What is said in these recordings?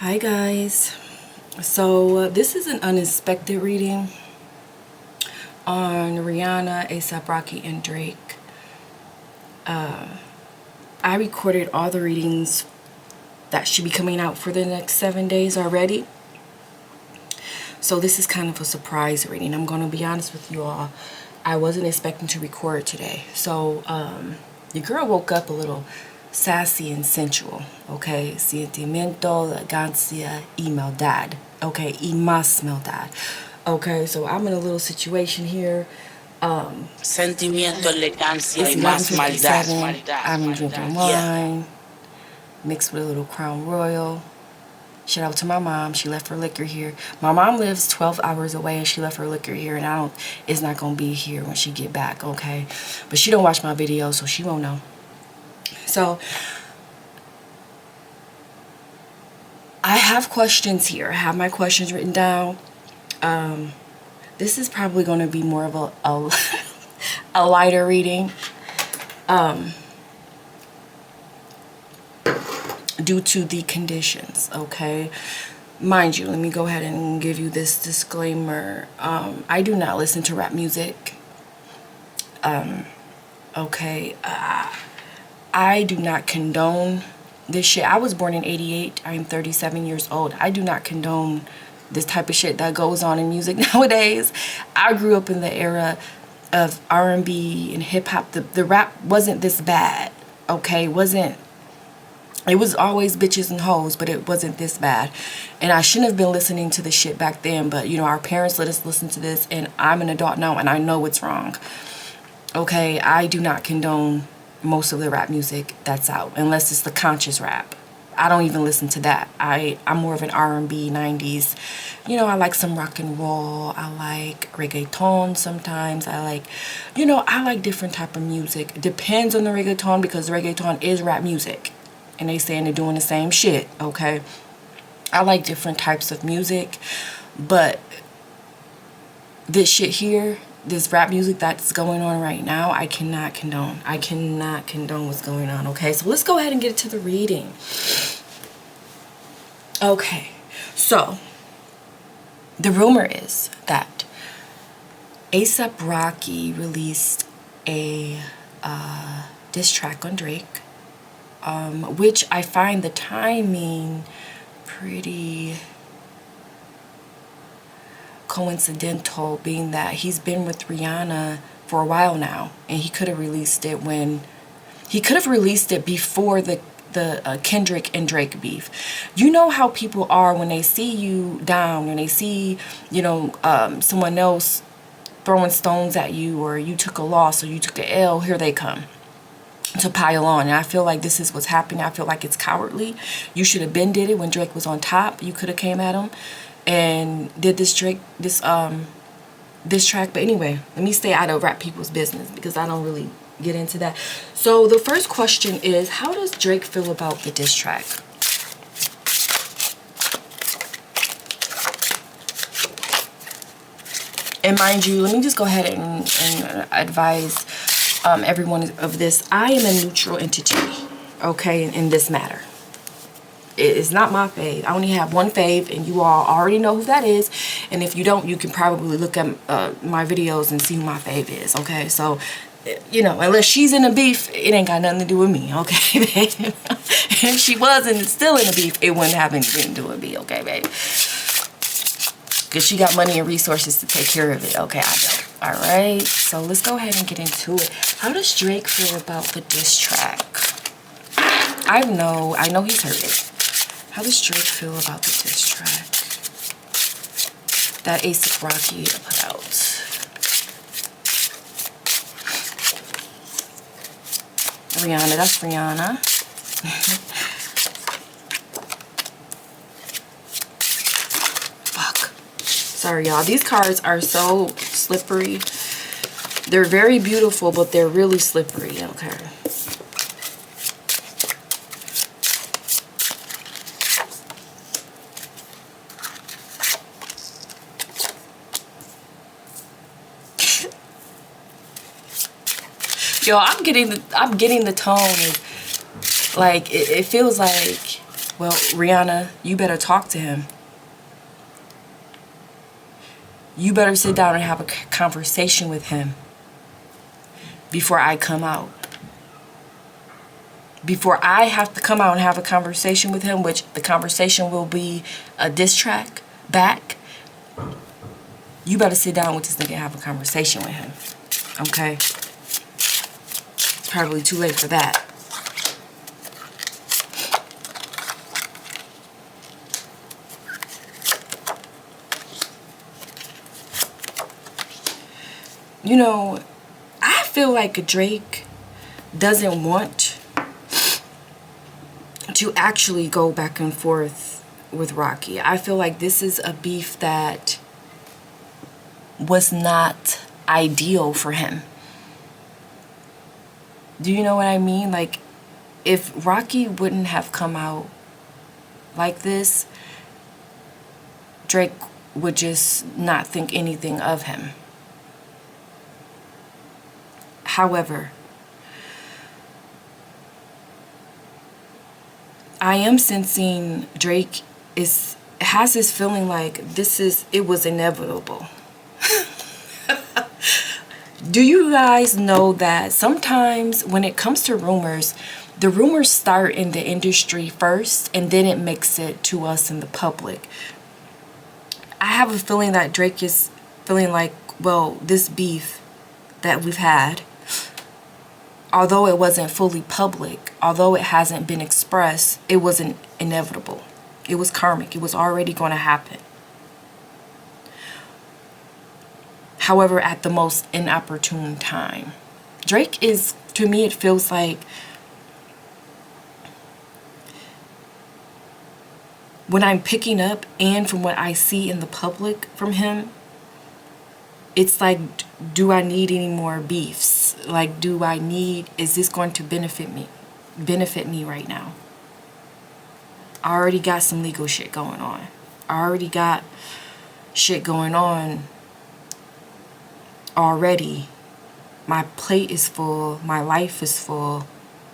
Hi guys. So this is an unexpected reading on Rihanna, A$AP Rocky, and Drake. I recorded all the readings that should be coming out for the next 7 days already. So this is kind of a surprise reading. I'm going to be honest with you all. I wasn't expecting to record today. So your girl woke up a little sassy and sensual, okay? Sentimiento, elegancia y maldad, okay? Y más maldad, okay? So I'm in a little situation here. Sentimiento, elegancia It's y más maldad. 11:57. I'm drinking wine, mixed with a little Crown Royal. Shout out to my mom. She left her liquor here. My mom lives 12 hours away and she left her liquor here, and it's not gonna be here when she get back, okay? But she don't watch my videos, so she won't know. So I have questions here. I have my questions written down. This is probably going to be more of a lighter reading due to the conditions, okay? Mind you, let me go ahead and give you this disclaimer. I do not listen to rap music. Okay, I do not condone this shit. I was born in 88. I'm 37 years old. I do not condone this type of shit that goes on in music nowadays. I grew up in the era of R&B and hip hop. The rap wasn't this bad, okay? It was always bitches and hoes, but it wasn't this bad. And I shouldn't have been listening to this shit back then, but you know, our parents let us listen to this, and I'm an adult now and I know it's wrong. Okay, I do not condone most of the rap music that's out, unless it's the conscious rap. I don't even listen to that. I'm more of an R&B, 90s. You know, I like some rock and roll. I like reggaeton sometimes. I like different type of music. It depends on the reggaeton, because reggaeton is rap music. And they saying they're doing the same shit, okay? I like different types of music. But this shit here, this rap music that's going on right now, I cannot condone. I cannot condone what's going on, okay? So let's go ahead and get to the reading. Okay, so the rumor is that A$AP Rocky released a diss track on Drake, which I find the timing pretty coincidental, being that he's been with Rihanna for a while now, and he could have released it before the Kendrick and Drake beef. You know how people are when they see you down, when they see, someone else throwing stones at you, or you took a loss, or you took a L, here they come to pile on. And I feel like this is what's happening. I feel like it's cowardly. You should have been did it when Drake was on top. You could have came at him and did this track. But anyway, let me stay out of rap people's business, because I don't really get into that. So the first question is, how does Drake feel about the diss track? And mind you, let me just go ahead and advise everyone of this. I am a neutral entity, okay, in this matter. It is not my fave. I only have one fave, and you all already know who that is. And if you don't, you can probably look at my videos and see who my fave is, okay? So, unless she's in a beef, it ain't got nothing to do with me, okay, babe? If she wasn't still in a beef, it wouldn't have anything to do with me, okay, babe? Because she got money and resources to take care of it, okay? I don't. All right, so let's go ahead and get into it. How does Drake feel about the diss track? I know he's heard it. How does Drake feel about the diss track that A$AP Rocky put out? Rihanna, that's Rihanna. Fuck. Sorry, y'all. These cards are so slippery. They're very beautiful, but they're really slippery, okay? Yo, I'm getting the tone. Like, it feels like Well, Rihanna, you better talk to him. You better sit down and have a conversation with him before I come out. Before I have to come out and have a conversation with him, which the conversation will be a diss track back, you better sit down with this nigga and have a conversation with him. Okay? It's probably too late for that. You know, I feel like Drake doesn't want to actually go back and forth with Rocky. I feel like this is a beef that was not ideal for him. Do you know what I mean? Like, if Rocky wouldn't have come out like this, Drake would just not think anything of him. However, I am sensing Drake has this feeling like it was inevitable. Do you guys know that sometimes when it comes to rumors, the rumors start in the industry first and then it makes it to us in the public? I have a feeling that Drake is feeling like, well, this beef that we've had, although it wasn't fully public, although it hasn't been expressed, it wasn't inevitable. It was karmic. It was already going to happen. However, at the most inopportune time. Drake is, to me, it feels like when I'm picking up and from what I see in the public from him, it's like, do I need any more beefs? Like, is this going to benefit me right now? I already got some legal shit going on. I already got shit going on already. My plate is full. My life is full.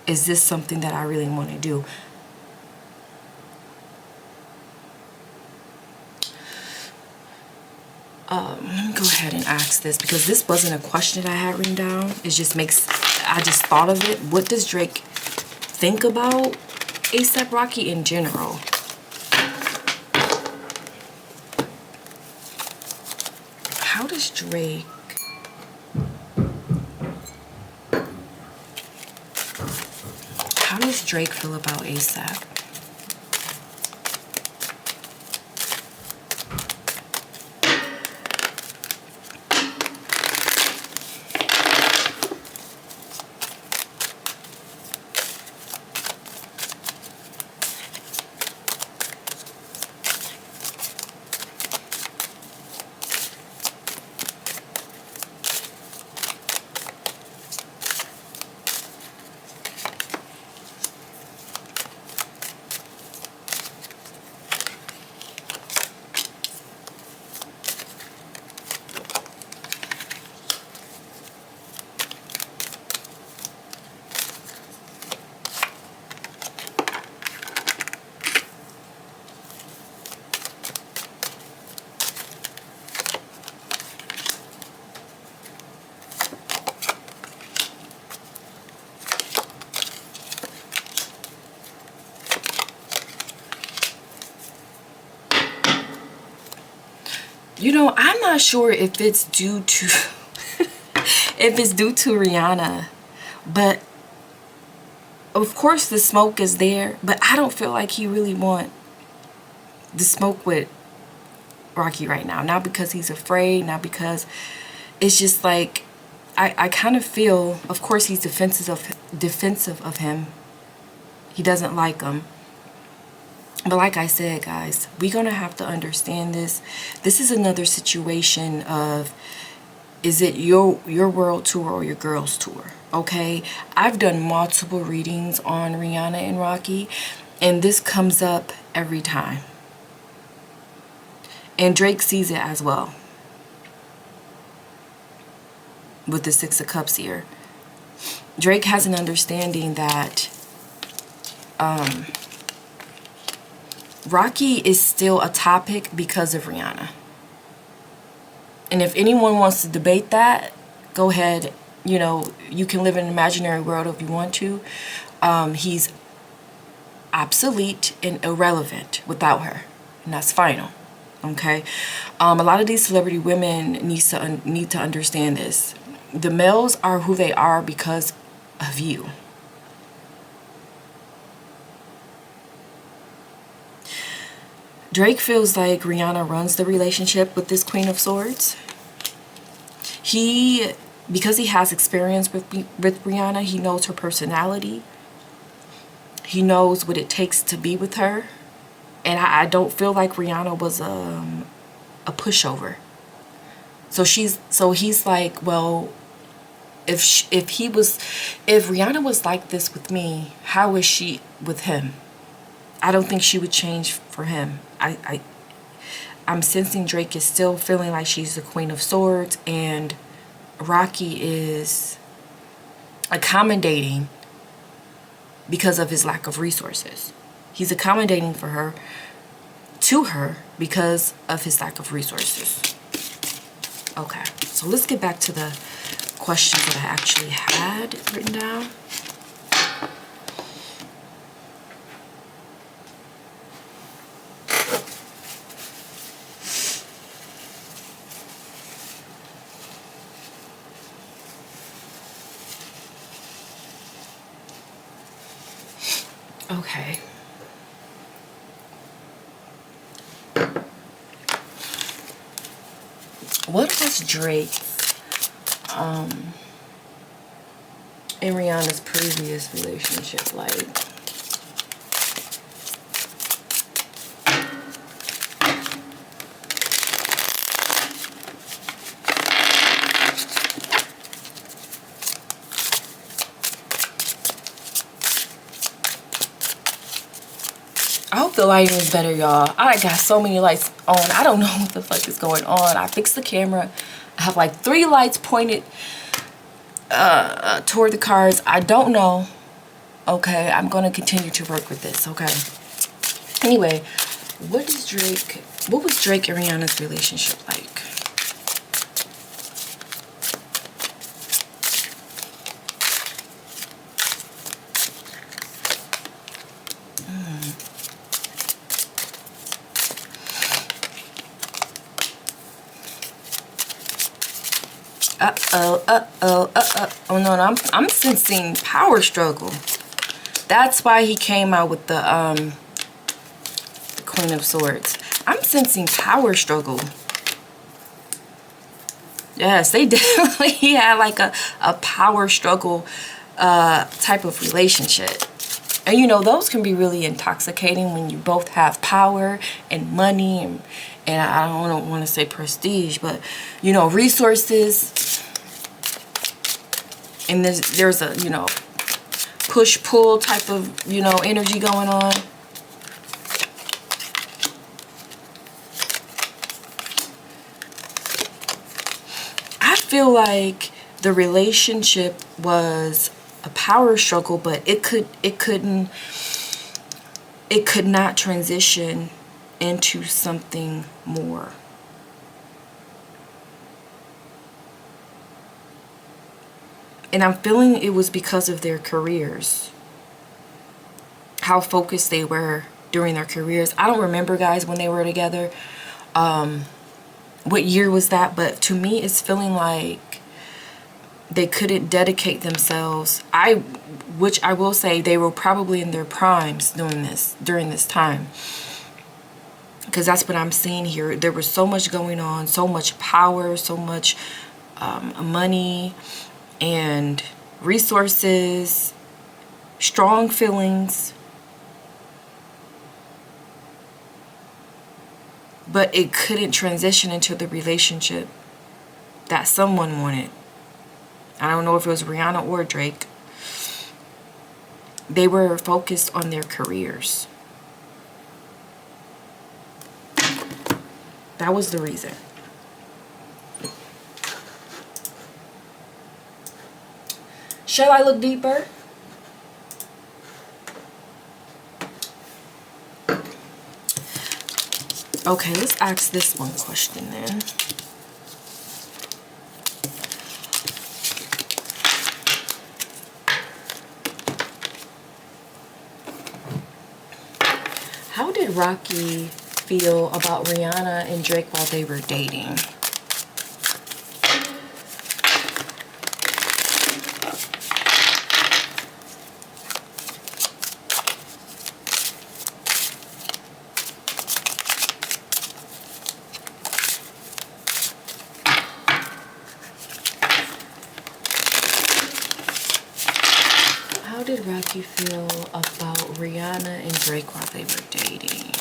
Is this something that I really want to do? Let me go ahead and ask this, because this wasn't a question that I had written down. I just thought of it. What does Drake think about A$AP Rocky in general? How does Drake feel about A$AP? You know, I'm not sure if it's due to Rihanna, but of course the smoke is there, but I don't feel like he really want the smoke with Rocky right now. Not because he's afraid, not because, it's just like I kind of feel, of course he's defensive of him. He doesn't like him. But like I said, guys, we're going to have to understand this. This is another situation of, is it your world tour or your girl's tour? Okay? I've done multiple readings on Rihanna and Rocky, and this comes up every time. And Drake sees it as well. With the Six of Cups here. Drake has an understanding that Rocky is still a topic because of Rihanna. And if anyone wants to debate that, go ahead. You know, you can live in an imaginary world if you want to. He's obsolete and irrelevant without her, and that's final. Okay, a lot of these celebrity women need to understand this. The males are who they are because of you. Drake feels like Rihanna runs the relationship with this Queen of Swords. Because he has experience with Rihanna, he knows her personality. He knows what it takes to be with her. And I don't feel like Rihanna was a pushover. So he's like, well, if Rihanna was like this with me, how is she with him? I don't think she would change for him. I'm sensing Drake is still feeling like she's the Queen of Swords, and Rocky is accommodating because of his lack of resources. He's accommodating to her because of his lack of resources. Okay, so let's get back to the questions that I actually had written down. Okay. What was Drake's in Rihanna's previous relationship like? I hope the lighting is better, y'all. I got so many lights on. I don't know what the fuck is going on. I fixed the camera. I have like 3 lights pointed toward the cars. I don't know. Okay, I'm gonna continue to work with this. Okay. Anyway, what was Drake and Rihanna's relationship like? Oh no, I'm sensing power struggle. That's why he came out with the Queen of Swords. I'm sensing power struggle. Yes, they definitely had like a power struggle type of relationship. And you know, those can be really intoxicating when you both have power and money and I don't want to say prestige, but you know, resources. And there's a, you know, push-pull type of, you know, energy going on. I feel like the relationship was a power struggle, but it could not transition into something more. And I'm feeling it was because of their careers. How focused they were during their careers. I don't remember, guys, when they were together. What year was that? But to me, it's feeling like they couldn't dedicate themselves. Which I will say, they were probably in their primes during this time. Because that's what I'm seeing here. There was so much going on, so much power, so much money and resources, strong feelings, but it couldn't transition into the relationship that someone wanted. I don't know if it was Rihanna or Drake. They were focused on their careers. That was the reason. Shall I look deeper? Okay, let's ask this one question then. How did Rocky feel about Rihanna and Drake while they were dating? How did Rocky feel about Rihanna and Drake while they were dating?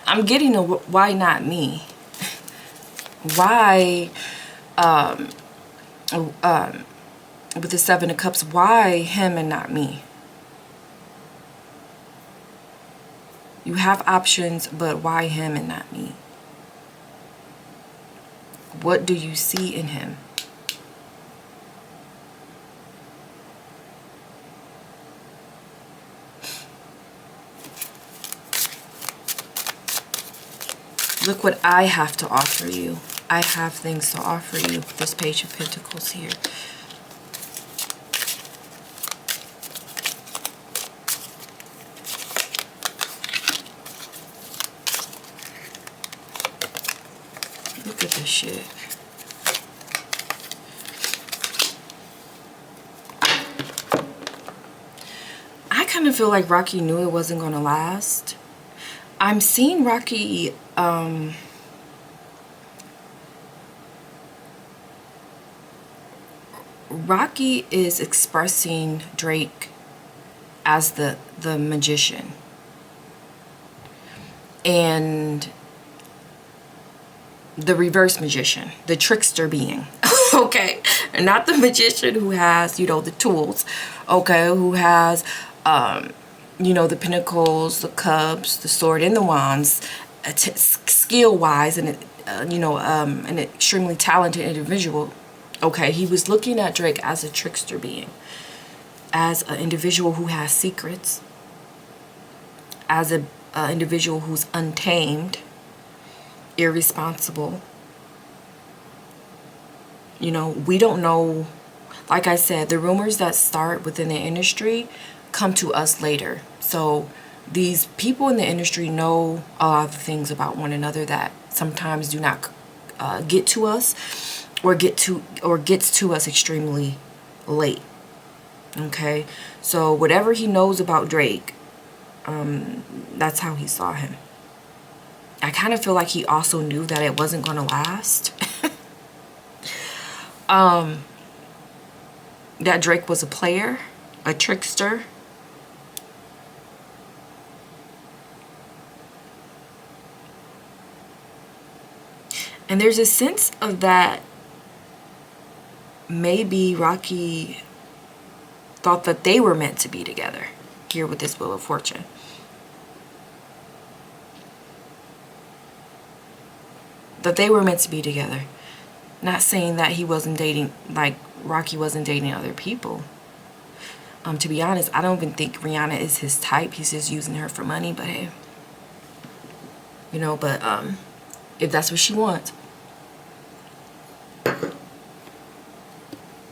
I'm getting a why not me? Why with the Seven of Cups, why him and not me? You have options, but why him and not me? What do you see in him? Look what I have to offer you. I have things to offer you. This Page of Pentacles here. Look at this shit. I kind of feel like Rocky knew it wasn't going to last. I'm seeing Rocky, Rocky is expressing Drake as the magician. And the reverse magician, the trickster being. Okay, and not the magician who has, you know, the tools, okay, who has you know, the pentacles, the cups, the sword, and the wands, skill wise, and you know, an extremely talented individual. Okay, he was looking at Drake as a trickster being, as an individual who has secrets, as a individual who's untamed, irresponsible. You know, we don't know. Like I said, the rumors that start within the industry come to us later. So these people in the industry know a lot of things about one another that sometimes do not get to us, or gets to us extremely late. Okay, so whatever he knows about Drake, that's how he saw him. I kind of feel like he also knew that it wasn't going to last. That Drake was a player, a trickster. And there's a sense of that maybe Rocky thought that they were meant to be together here with this Wheel of Fortune. That they were meant to be together. Not saying that he wasn't dating, like Rocky wasn't dating other people. To be honest, I don't even think Rihanna is his type. He's just using her for money, but hey. You know, but if that's what she wants.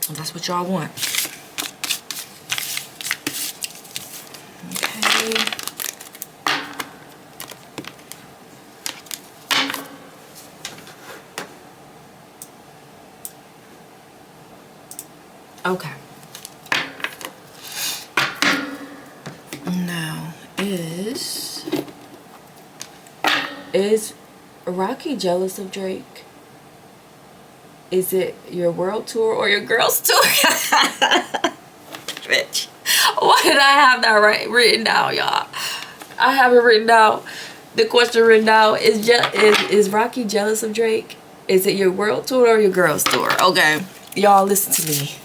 If that's what y'all want. Okay. Okay. Now, is Rocky jealous of Drake? Is it your world tour or your girls tour? Bitch. Why did I have that written down, y'all? I have it written down. The question written down is Rocky jealous of Drake? Is it your world tour or your girls tour? Okay. Y'all listen to me.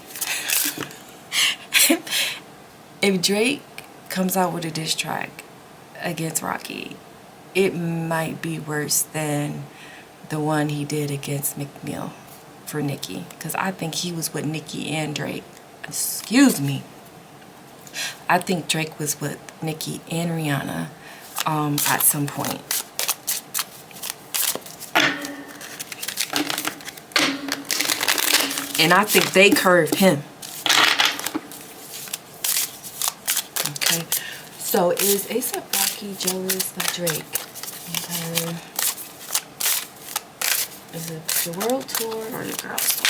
If Drake comes out with a diss track against Rocky, it might be worse than the one he did against McNeil for Nicki. Because I think he was with Nicki and Drake. Excuse me. I think Drake was with Nicki and Rihanna at some point. And I think they curved him. Okay. So is A$AP Rocky jealous of Drake? Okay. Is it the world tour or the girls tour?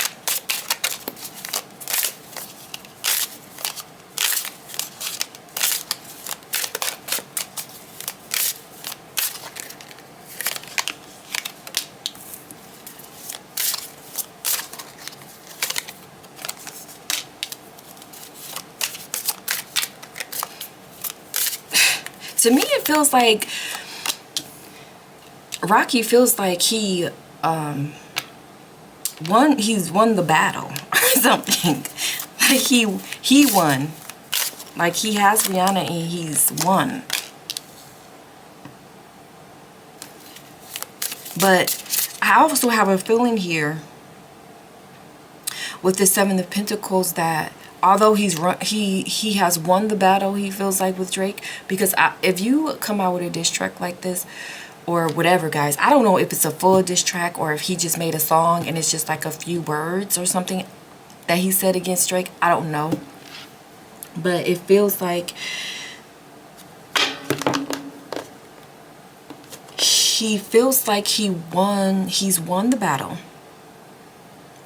To me, it feels like Rocky feels like he he's won the battle or something. Like he won. Like he has Rihanna and he's won. But I also have a feeling here with the Seven of Pentacles that although he has won the battle, he feels like, with Drake, because if you come out with a diss track like this or whatever, guys, I don't know if it's a full diss track or if he just made a song and it's just like a few words or something that he said against Drake. I don't know, but it feels like he's won the battle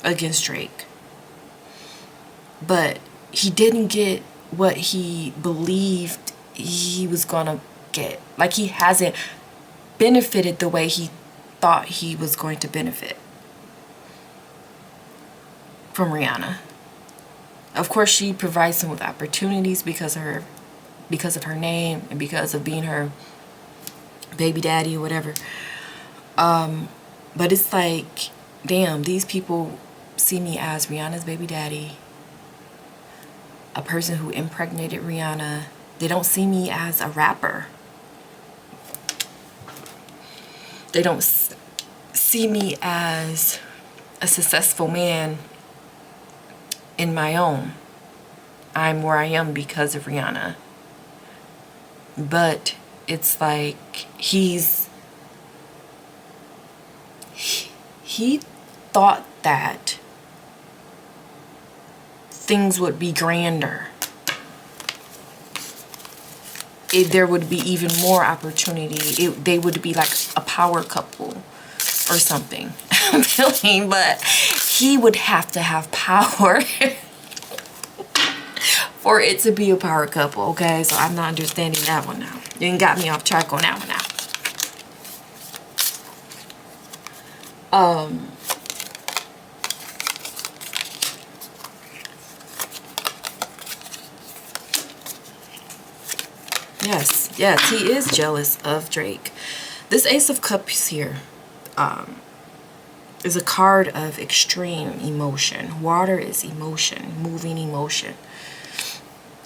against Drake. But he didn't get what he believed he was gonna get. Like he hasn't benefited the way he thought he was going to benefit from Rihanna. Of course, she provides him with opportunities because of her name and because of being her baby daddy or whatever. But it's like, damn, these people see me as Rihanna's baby daddy, a person who impregnated Rihanna. They don't see me as a rapper. They don't see me as a successful man in my own. I'm where I am because of Rihanna. But it's like he thought that things would be grander. There would be even more opportunity. They would be like a power couple or something. I'm feeling, but he would have to have power for it to be a power couple, okay? So I'm not understanding that one now. You ain't got me off track on that one now. Yes, he is jealous of Drake. This Ace of Cups here is a card of extreme emotion. Water is emotion, moving emotion.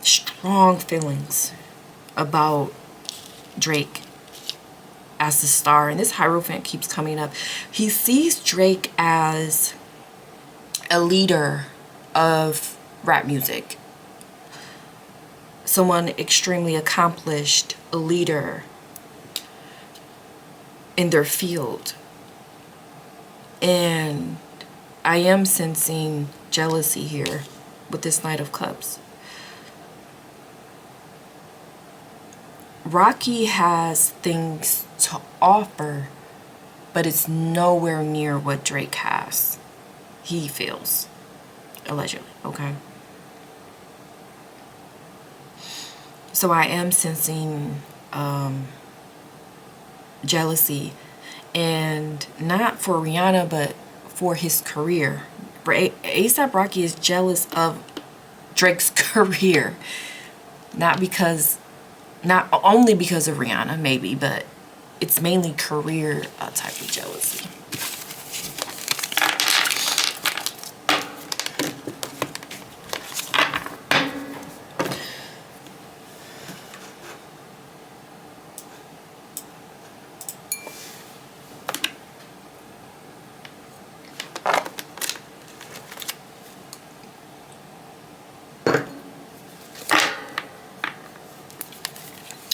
Strong feelings about Drake as the star. And this Hierophant keeps coming up. He sees Drake as a leader of rap music. Someone extremely accomplished, a leader in their field. And I am sensing jealousy here with this Knight of Cups. Rocky has things to offer, but it's nowhere near what Drake has. He feels, allegedly, okay? So I am sensing jealousy, and not for Rihanna, but for his career. A$AP Rocky is jealous of Drake's career, not only because of Rihanna, maybe, but it's mainly career type of jealousy.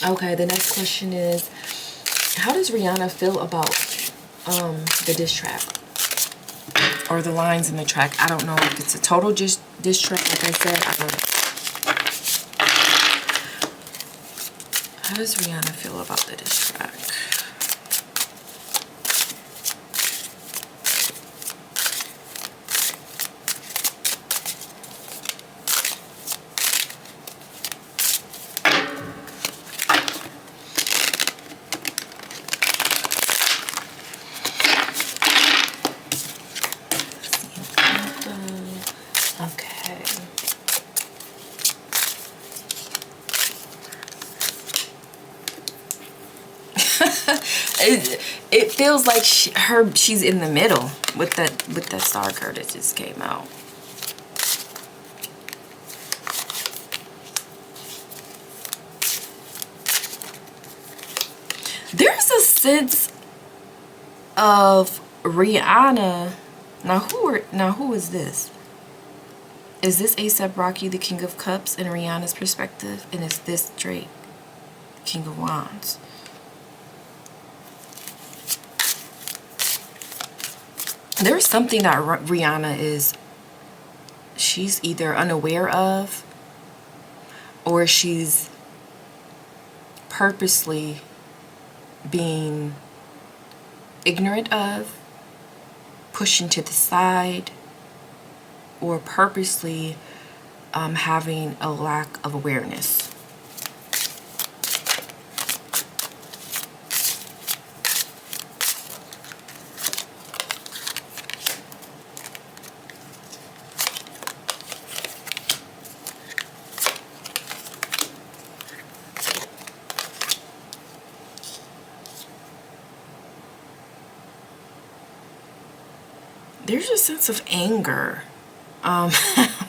Okay, the next question is, how does Rihanna feel about the diss track or the lines in the track? I don't know if it's a total diss track, like I said. I don't know. How does Rihanna feel about the diss track? Okay. It feels like she's in the middle with that star card that just came out. There's a sense of Rihanna. Now who is this? Is this A$AP Rocky, the King of Cups, in Rihanna's perspective? And is this Drake, King of Wands? There's something that Rihanna she's either unaware of, or she's purposely being ignorant of, pushing to the side, or purposely having a lack of awareness. There's a sense of anger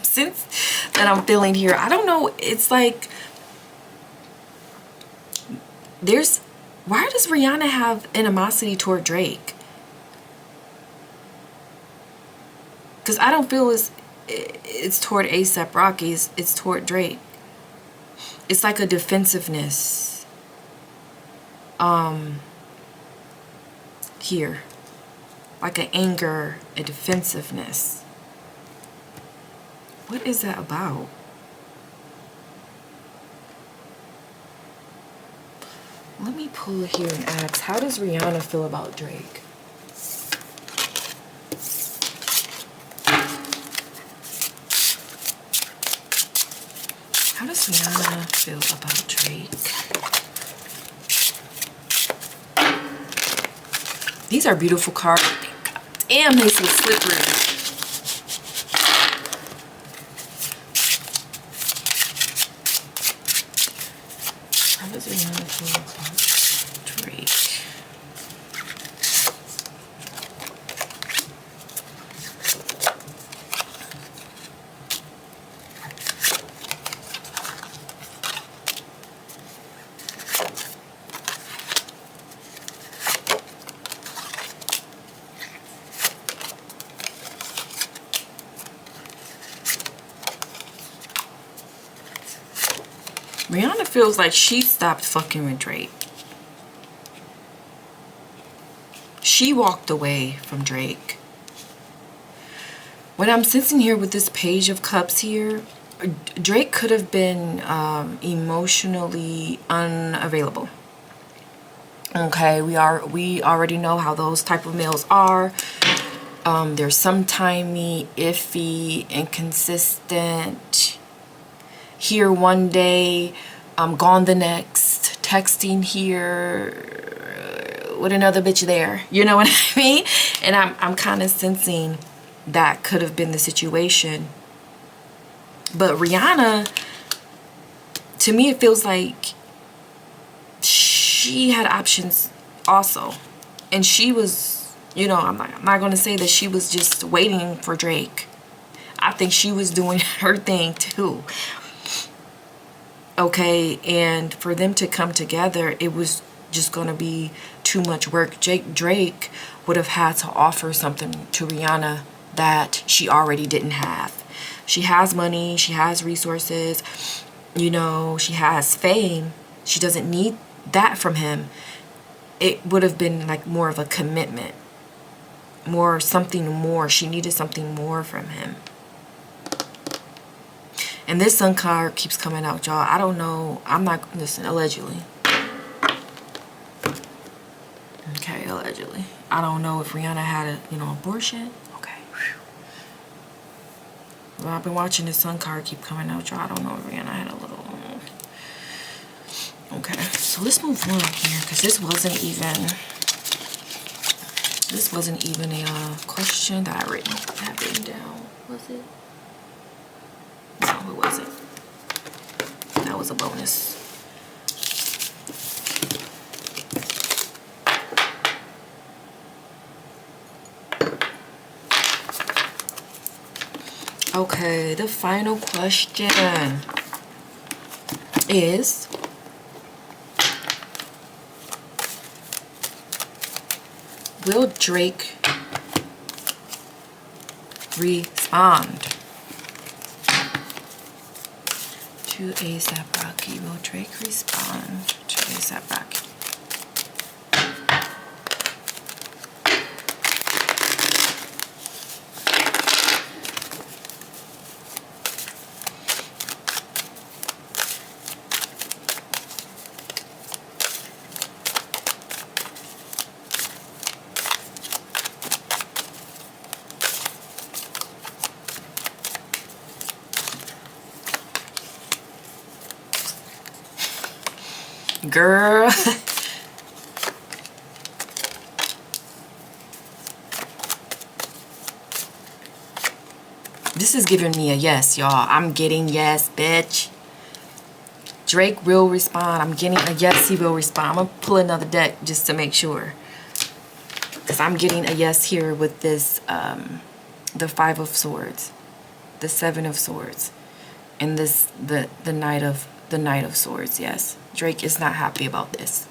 since that I'm feeling here. I don't know, it's like why does Rihanna have animosity toward Drake? Because I don't feel it's toward A$AP Rocky, it's toward Drake. It's like a defensiveness here, like an anger, a defensiveness. What is that about? Let me pull it here and ask, how does Rihanna feel about Drake? How does Rihanna feel about Drake? These are beautiful cards. Damn, they so slippery. How does Rihanna feel about Drake? Rihanna feels like she stopped fucking with Drake. She walked away from Drake. What I'm sensing here with this Page of Cups here, Drake could have been emotionally unavailable. Okay, we already know how those type of males are. They're sometimey, iffy, inconsistent. Here one day, gone the next, texting here with another bitch there. You know what I mean? And I'm kind of sensing that could have been the situation. But Rihanna, to me, it feels like she had options also. And she was, you know, I'm not going to say that she was just waiting for Drake. I think she was doing her thing too. Okay, and for them to come together, it was just going to be too much work. Drake would have had to offer something to Rihanna that she already didn't have. She has money, she has resources, you know, she has fame. She doesn't need that from him. It would have been like more of a commitment, more something more. She needed something more from him. And this Sun card keeps coming out, y'all. I don't know. I'm not, listen, allegedly. Okay, allegedly. I don't know if Rihanna had a, abortion. Okay. Well, I've been watching this Sun card keep coming out, y'all. I don't know if Rihanna had a little. Okay, so let's move on here, because this wasn't even a question that I had written down. Was it? No, it wasn't. That was a bonus. Okay, the final question is, will Drake respond to A$AP Rocky? Will Drake respond to A$AP Rocky? Girl. This is giving me a yes, y'all. I'm getting yes, bitch. Drake will respond. I'm getting a yes, he will respond. I'm going to pull another deck just to make sure. Because I'm getting a yes here with this, the Five of Swords, the Seven of Swords, and this, the Knight of Swords. Yes, Drake is not happy about this.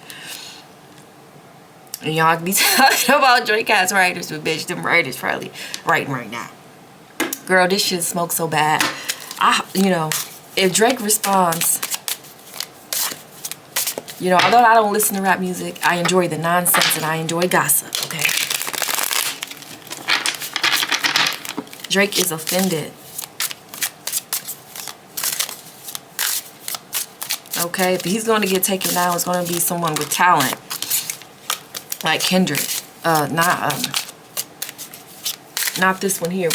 And y'all be talking about Drake has writers, but bitch, them writers probably writing right now. Girl, this shit smokes so bad. If Drake responds, although I don't listen to rap music, I enjoy the nonsense and I enjoy gossip, okay? Drake is offended. Okay, if he's going to get taken down, it's going to be someone with talent. Like Kendrick. Not this one here.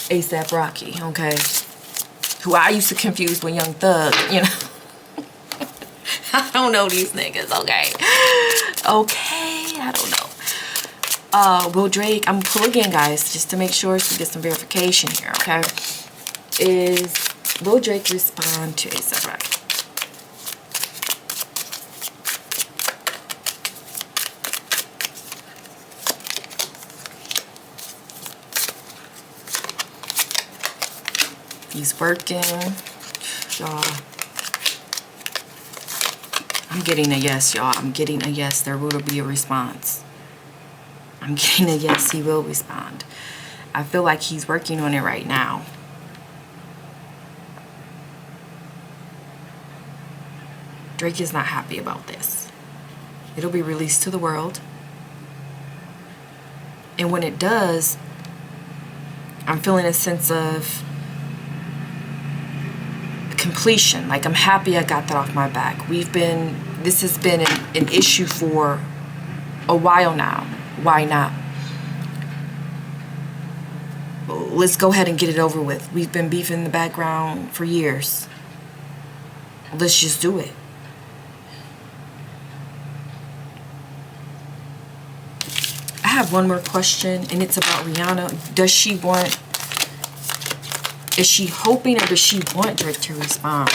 A$AP Rocky, okay? Who I used to confuse with Young Thug, I don't know these niggas, okay? Okay, I don't know. Will Drake, I'm gonna pull again, guys, just to make sure to get some verification here, okay? Will Drake respond to A$AP Rocky? He's working, y'all. I'm getting a yes, y'all. I'm getting a yes. There will be a response. I'm getting a yes. He will respond. I feel like he's working on it right now. Drake is not happy about this. It'll be released to the world. And when it does, I'm feeling a sense of completion. Like, I'm happy I got that off my back. This has been an issue for a while now. Why not? Let's go ahead and get it over with. We've been beefing in the background for years. Let's just do it. I have one more question, and it's about Rihanna. Is she hoping, or does she want Drake to respond?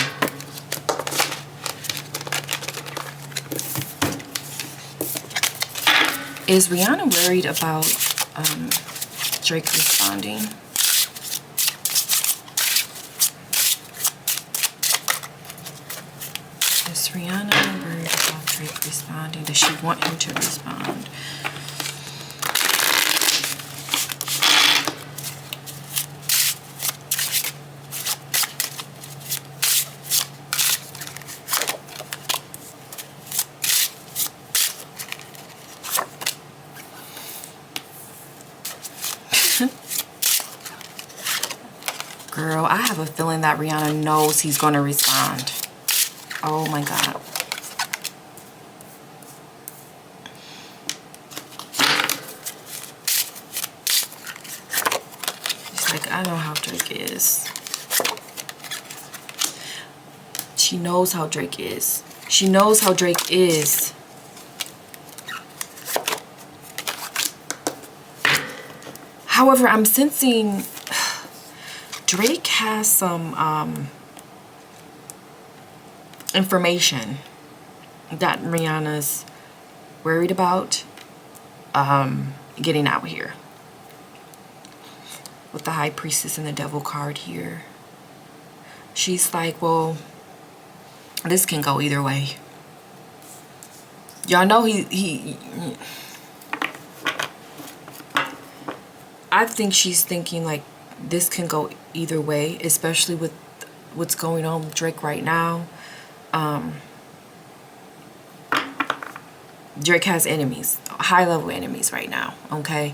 Is Rihanna worried about Drake responding? Is Rihanna worried about Drake responding? Does she want him to respond? Girl, I have a feeling that Rihanna knows he's going to respond. Oh my God. She's like, I know how Drake is. She knows how Drake is. She knows how Drake is. However, I'm sensing Drake has some information that Rihanna's worried about getting out here. With the High Priestess and the Devil card here. She's like, well, this can go either way. Y'all know he I think she's thinking like this can go either way, especially with what's going on with Drake right now. Drake has enemies, high-level enemies right now, okay?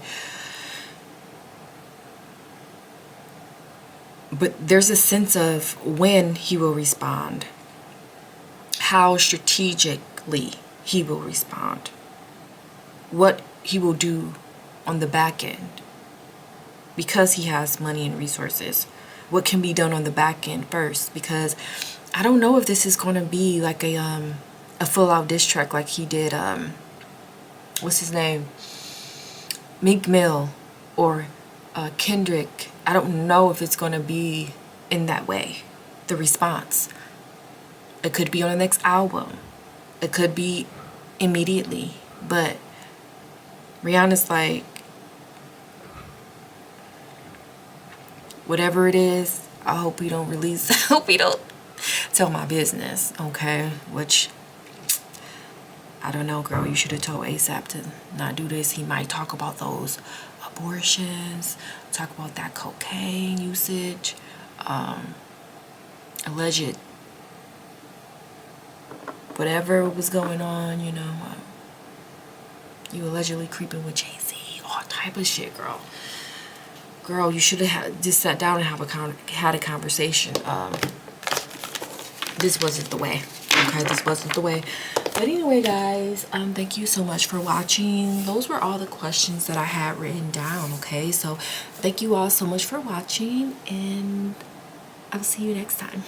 But there's a sense of when he will respond, how strategically he will respond, what he will do on the back end. Because he has money and resources, what can be done on the back end first? Because I don't know if this is going to be like a full-out diss track like he did, what's his name? Meek Mill or Kendrick. I don't know if it's going to be in that way, the response. It could be on the next album. It could be immediately. But Rihanna's like, whatever it is, I hope we don't release, I hope we don't tell my business, okay? Which, I don't know, girl, you should have told ASAP to not do this. He might talk about those abortions, talk about that cocaine usage, alleged, whatever was going on, you know, you allegedly creeping with Jay-Z, all type of shit, girl. Girl, you should have just sat down and had a conversation. This wasn't the way. Okay, this wasn't the way. But anyway, guys, thank you so much for watching. Those were all the questions that I had written down, okay? So thank you all so much for watching, and I'll see you next time.